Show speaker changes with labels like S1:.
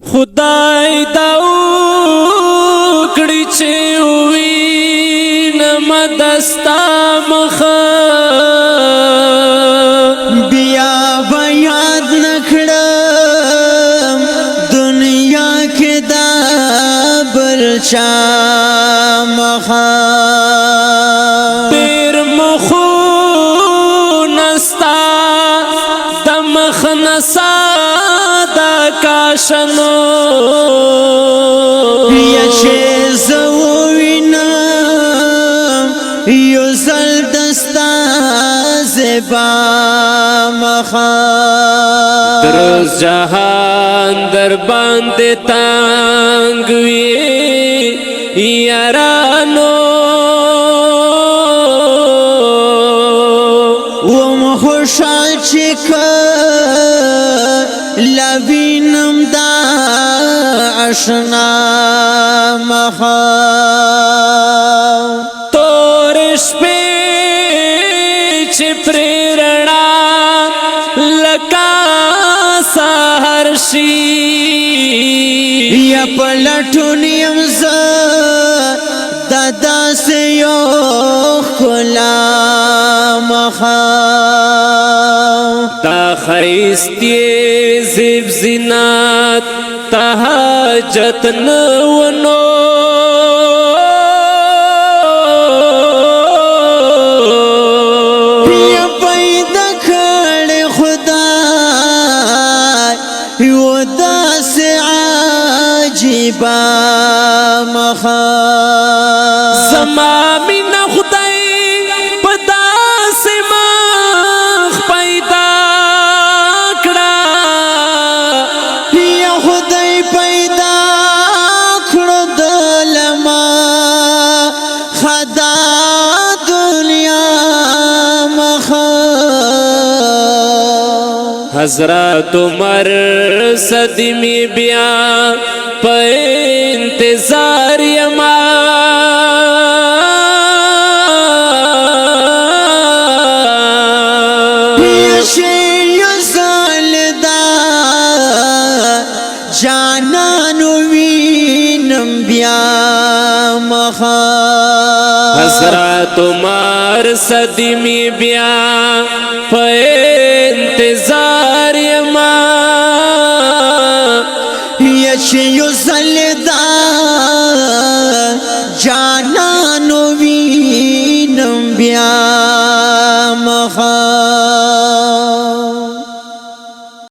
S1: خدای دا وکړي چې وینم دستا مخه
S2: بیا به یاد نکړم دنیا کې دا بل چا مخه
S1: ډېر مخونه ستا د مخ نه ساده کاشنو
S2: یا چې زه ووینم یو ځل دستا زیبا مخه
S1: دروز جهان در باندې تنګ وي یارانو
S2: وم خوشحال چې کله وینم دا اشنا مخه
S1: تور شپې چې پرې رڼا لکه سحر شي
S2: یا پلټون یم زه دا داسې یو ښکلا مخه
S1: دا ښایستې زیب زینت ته حاجت نه ونو
S2: یا پیدا کړې خدای یو داسې عجیبه مخه
S1: زما مینه خدای په داسې مخ پیدا کړه
S2: یا خدای پیدا کړو دلما خدا دنیا مخه
S1: حضرت عمر صدمی بیا په انتظار یما
S2: جانانو وینم بیا مخه
S1: حضرت عمر صدمی بیا په